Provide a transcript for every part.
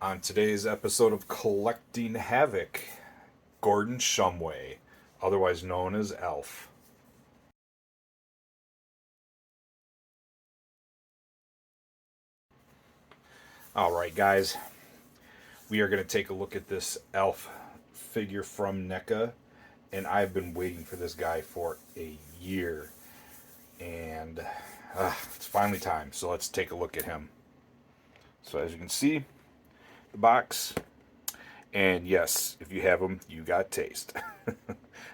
On today's episode of Collecting Havok, Gordon Shumway, otherwise known as ALF. Alright, guys, we are going to take a look at this ALF figure from NECA, and I've been waiting for this guy for a year, and it's finally time, so let's take a look at him. So as you can see, the box. And yes, if you have them, you got taste.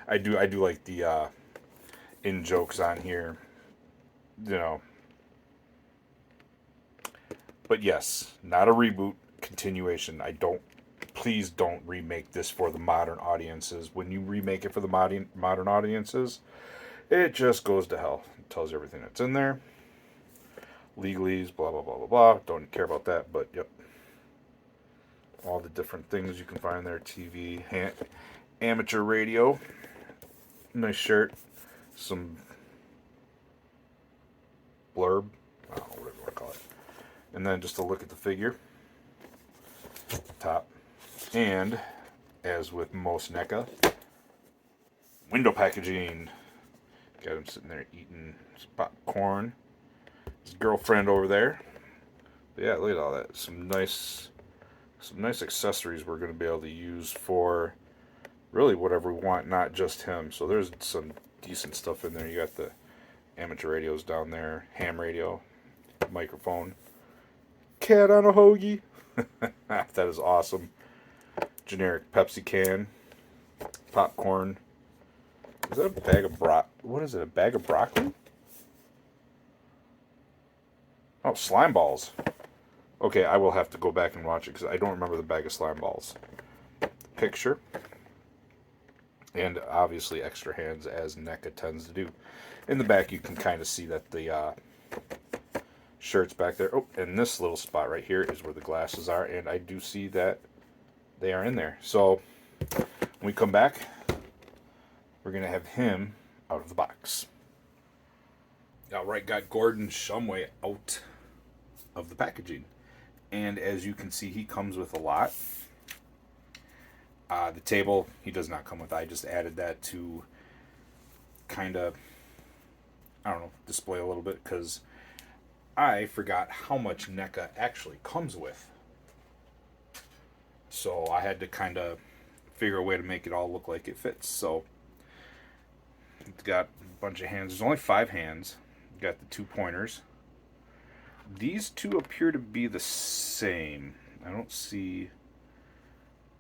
I do like the in jokes on here, you know. But yes, not a reboot, continuation. Please don't remake this for the modern audiences. When you remake it for the modern audiences, it just goes to hell. It tells you everything that's in there. Legalese, blah blah blah blah blah. Don't care about that, but yep. All the different things you can find there. TV, amateur radio. Nice shirt. Some blurb. I don't know, whatever you want to call it. And then just a look at the figure. Top. And, as with most NECA, window packaging. Got him sitting there eating some popcorn. His girlfriend over there. But yeah, look at all that. Some nice accessories we're going to be able to use for really whatever we want, not just him. So there's some decent stuff in there. You got the amateur radios down there, ham radio, microphone, cat on a hoagie. That is awesome. Generic Pepsi can, popcorn. Is that a bag of what is it, a bag of broccoli? Oh, slime balls. Okay, I will have to go back and watch it because I don't remember the bag of slime balls. Picture. And obviously extra hands, as NECA tends to do. In the back, you can kind of see that the shirt's back there. Oh, and this little spot right here is where the glasses are, and I do see that they are in there. So when we come back, we're going to have him out of the box. Alright, got Gordon Shumway out of the packaging. And as you can see, he comes with a lot. The table, he does not come with. I just added that to kind of, I don't know, display a little bit because I forgot how much NECA actually comes with. So I had to kind of figure a way to make it all look like it fits. So it's got a bunch of hands. There's only 5 hands. Got the 2 pointers. These 2 appear to be the same. I don't see...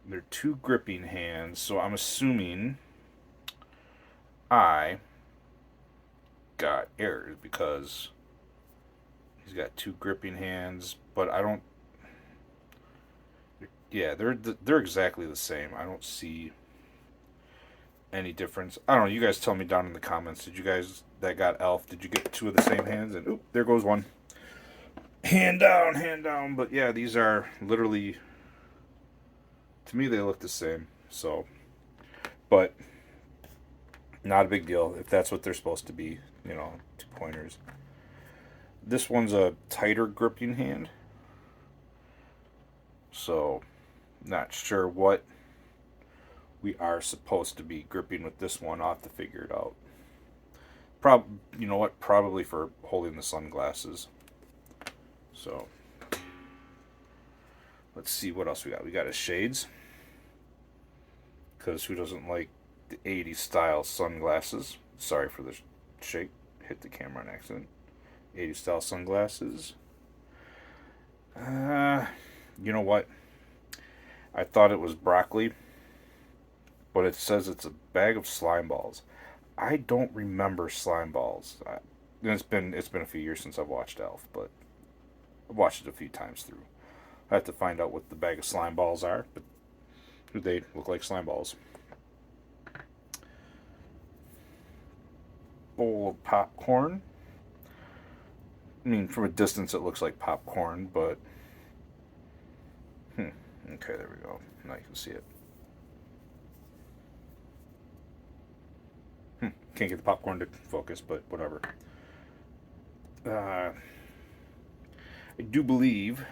They're 2 gripping hands, so I'm assuming I got errors because he's got 2 gripping hands, but I don't... Yeah, they're exactly the same. I don't see any difference. I don't know. You guys tell me down in the comments. Did you guys that got ALF, did you get 2 of the same hands? And oop, there goes one. Hand down. But yeah, these are literally, to me, they look the same. So, but not a big deal if that's what they're supposed to be. 2 pointers. This one's a tighter gripping hand. So, not sure what we are supposed to be gripping with this one. I'll have to figure it out. Probably for holding the sunglasses. So, let's see what else we got. We got his shades. Because who doesn't like the 80s style sunglasses? Sorry for the shake. Hit the camera on accident. 80s style sunglasses. You know what? I thought it was broccoli, but it says it's a bag of slime balls. I don't remember slime balls. It's been a few years since I've watched ALF, but I've watched it a few times through. I have to find out what the bag of slime balls are, but they look like slime balls. Bowl of popcorn. I mean, from a distance it looks like popcorn, but okay, there we go. Now you can see it. Can't get the popcorn to focus, but whatever. I do believe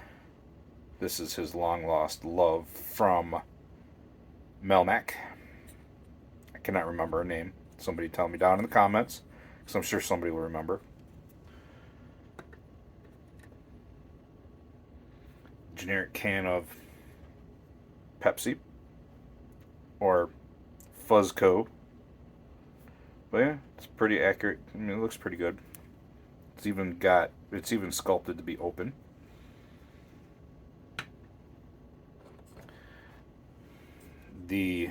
This is his long lost love from Melmac. I cannot remember her name. Somebody tell me down in the comments, because I'm sure somebody will remember. Generic can of Pepsi or Fuzzco. But yeah, it's pretty accurate. I mean, it looks pretty good. It's even sculpted to be open. The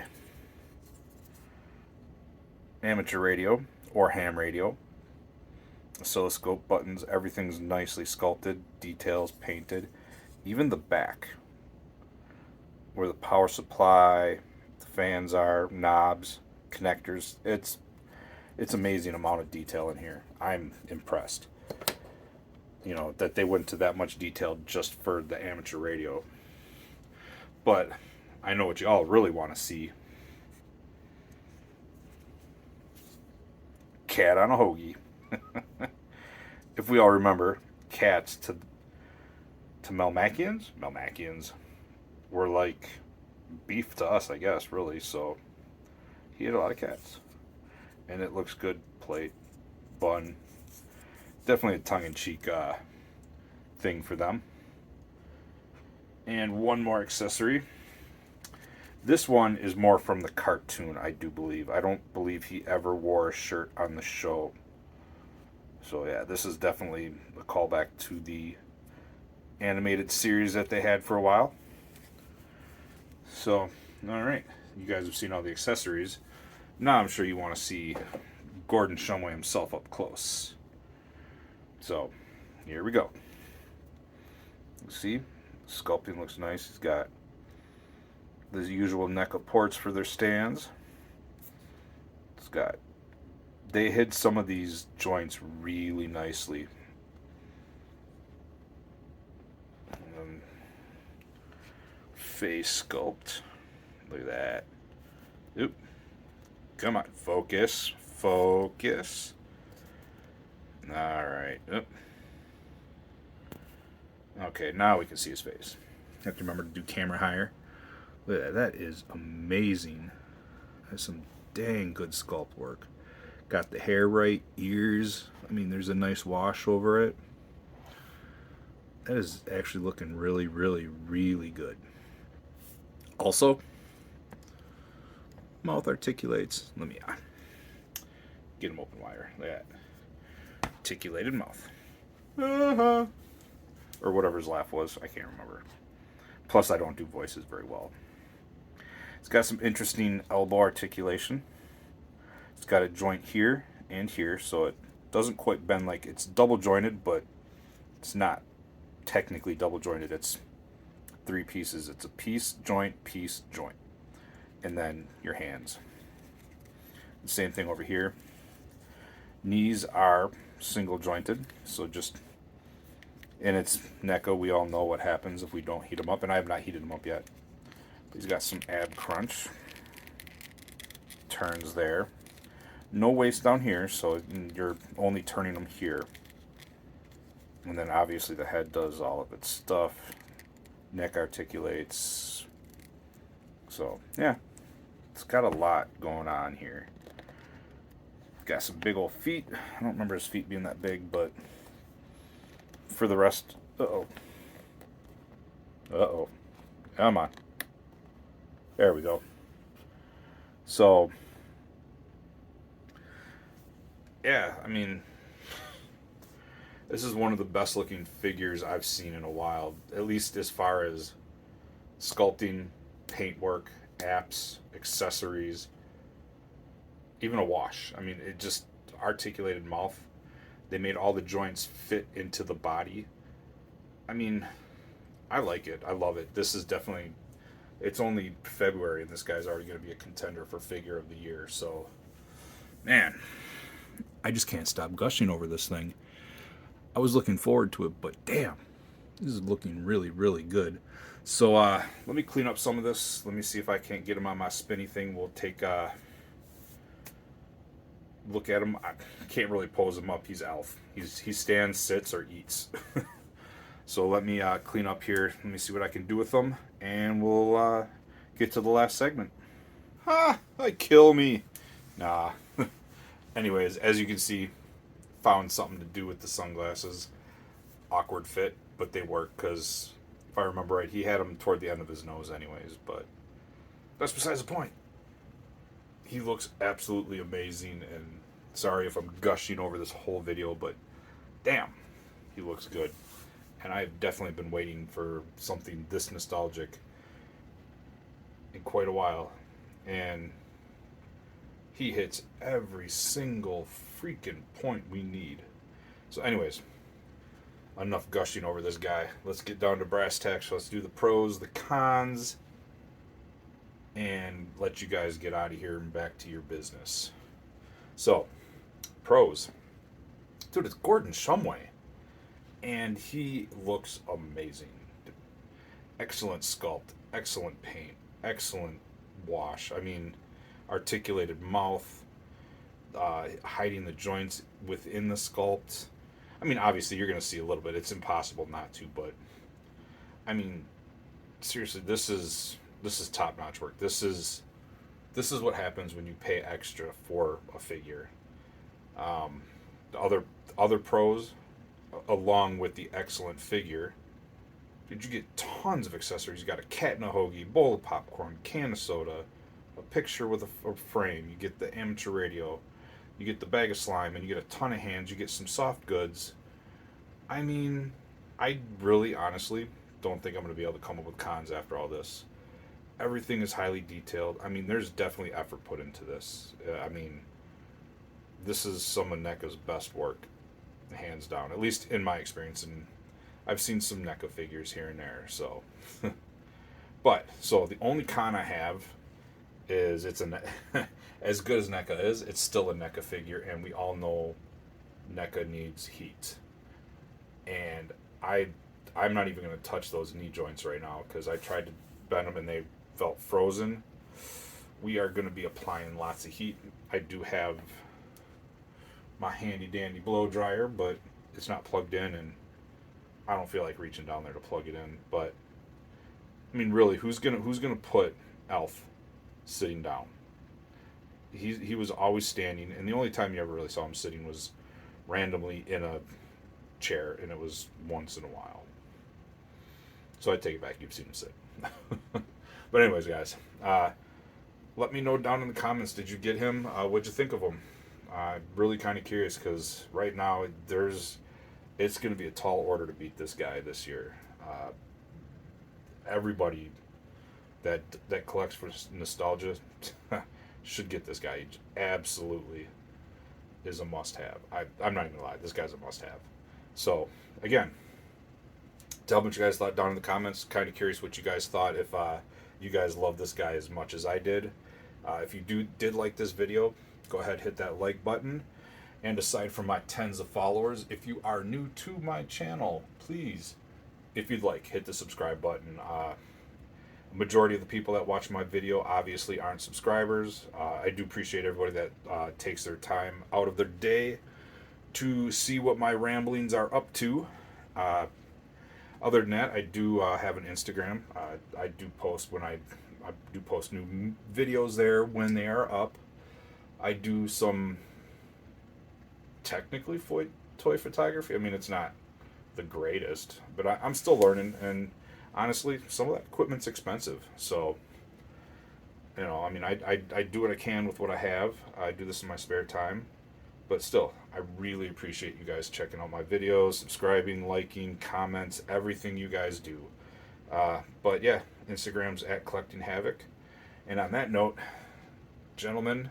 amateur radio or ham radio, oscilloscope buttons, everything's nicely sculpted, details painted. Even the back, where the power supply, the fans are, knobs, connectors, it's amazing amount of detail in here. I'm impressed. You know, that they went to that much detail just for the amateur radio. But I know what you all really want to see. Cat on a hoagie. If we all remember, cats to Melmacians were like beef to us, I guess, really. So he had a lot of cats. And it looks good. Plate, bun. Definitely a tongue-in-cheek thing for them. And one more accessory. This one is more from the cartoon, I do believe. I don't believe he ever wore a shirt on the show. So yeah, this is definitely a callback to the animated series that they had for a while. So, alright. You guys have seen all the accessories. Now I'm sure you want to see Gordon Shumway himself up close. So, here we go. See? Sculpting looks nice. He's got the usual NECA ports for their stands. It's got... They hid some of these joints really nicely. And then face sculpt. Look at that. Oop. Come on. Focus. Focus. Alright. Oop. Okay, now we can see his face. Have to remember to do camera higher. Look at that. That is amazing. That's some dang good sculpt work. Got the hair right, ears. I mean, there's a nice wash over it. That is actually looking really, really, really good. Also, mouth articulates. Let me get him open wider. Look at that. Articulated mouth. Uh-huh. Or whatever his laugh was. I can't remember. Plus, I don't do voices very well. It's got some interesting elbow articulation. It's got a joint here and here, so it doesn't quite bend like it's double jointed, but it's not technically double jointed. It's three pieces. It's a piece, joint, and then your hands. The same thing over here. Knees are single jointed, so just, and it's NECA. We all know what happens if we don't heat them up, and I have not heated them up yet. But he's got some ab crunch. Turns there. No waist down here, so you're only turning them here. And then obviously the head does all of its stuff. Neck articulates. So, yeah. It's got a lot going on here. Got some big old feet. I don't remember his feet being that big, but for the rest... Uh-oh. Uh-oh. Come on. There we go. So... yeah, I mean, this is one of the best looking figures I've seen in a while, at least as far as sculpting, paintwork, apps, accessories, even a wash. I mean, it just articulated mouth. They made all the joints fit into the body. I mean, I like it. I love it. This is definitely, it's only February and this guy's already going to be a contender for figure of the year. So, man, I just can't stop gushing over this thing. I was looking forward to it, but damn, this is looking really, really good. So let me clean up some of this. Let me see if I can't get him on my spinny thing. We'll take a look at him. I can't really pose him up. He's ALF. He stands, sits, or eats. So let me clean up here. Let me see what I can do with them, and we'll get to the last segment. Ha! Kill me. Nah. Anyways, as you can see, found something to do with the sunglasses. Awkward fit, but they work because if I remember right, he had them toward the end of his nose, anyways. But that's besides the point. He looks absolutely amazing, and sorry if I'm gushing over this whole video, but damn, he looks good. And I've definitely been waiting for something this nostalgic in quite a while. And he hits every single freaking point we need. So anyways, enough gushing over this guy. Let's get down to brass tacks. Let's do the pros, the cons, and let you guys get out of here and back to your business. So, pros. Dude, it's Gordon Shumway. And he looks amazing. Excellent sculpt, excellent paint, excellent wash. I mean, articulated mouth, hiding the joints within the sculpt. I mean, obviously you're going to see a little bit. It's impossible not to, but I mean, seriously, this is top-notch work. This is what happens when you pay extra for a figure. The other pros, along with the excellent figure, did you get tons of accessories? You got a cat in a hoagie, bowl of popcorn, can of soda, a picture with a frame. You get the amateur radio. You get the bag of slime, and you get a ton of hands. You get some soft goods. I mean, I really, honestly, don't think I'm going to be able to come up with cons after all this. Everything is highly detailed. I mean, there's definitely effort put into this. I mean, this is some of NECA's best work, hands down, at least in my experience. And I've seen some NECA figures here and there, so. So the only con I have is it's as good as NECA is, it's still a NECA figure, and we all know NECA needs heat. And I'm not even going to touch those knee joints right now because I tried to bend them and they felt frozen. We are going to be applying lots of heat. I do have my handy dandy blow dryer, but it's not plugged in, and I don't feel like reaching down there to plug it in. But I mean, really, who's gonna put ALF sitting down? He was always standing, and the only time you ever really saw him sitting was randomly in a chair, and it was once in a while. So I take it back. You've seen him sit. But anyways, guys, let me know down in the comments. Did you get him? What'd you think of him? I'm really kind of curious because right now it's going to be a tall order to beat this guy this year. Everybody that collects for nostalgia should get this guy. He absolutely is a must-have. I'm not even gonna lie. This guy's a must-have. So again, tell me what you guys thought down in the comments. Kind of curious what you guys thought. If you guys love this guy as much as I did. If you did like this video, go ahead, hit that like button. And aside from my tens of followers, if you are new to my channel, please, if you'd like, hit the subscribe button. Majority of the people that watch my video obviously aren't subscribers. I do appreciate everybody that takes their time out of their day to see what my ramblings are up to. Other than that, I do have an Instagram. I do post I do post new videos there when they are up. I do some technically toy photography. I mean, it's not the greatest, but I'm still learning, and honestly, some of that equipment's expensive. So, you know, I mean, I do what I can with what I have. I do this in my spare time, but still, I really appreciate you guys checking out my videos, subscribing, liking, comments, everything you guys do. But yeah, Instagram's at Collecting Havok. And on that note, gentlemen,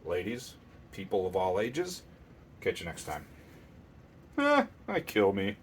ladies, people of all ages, catch you next time. Kill me.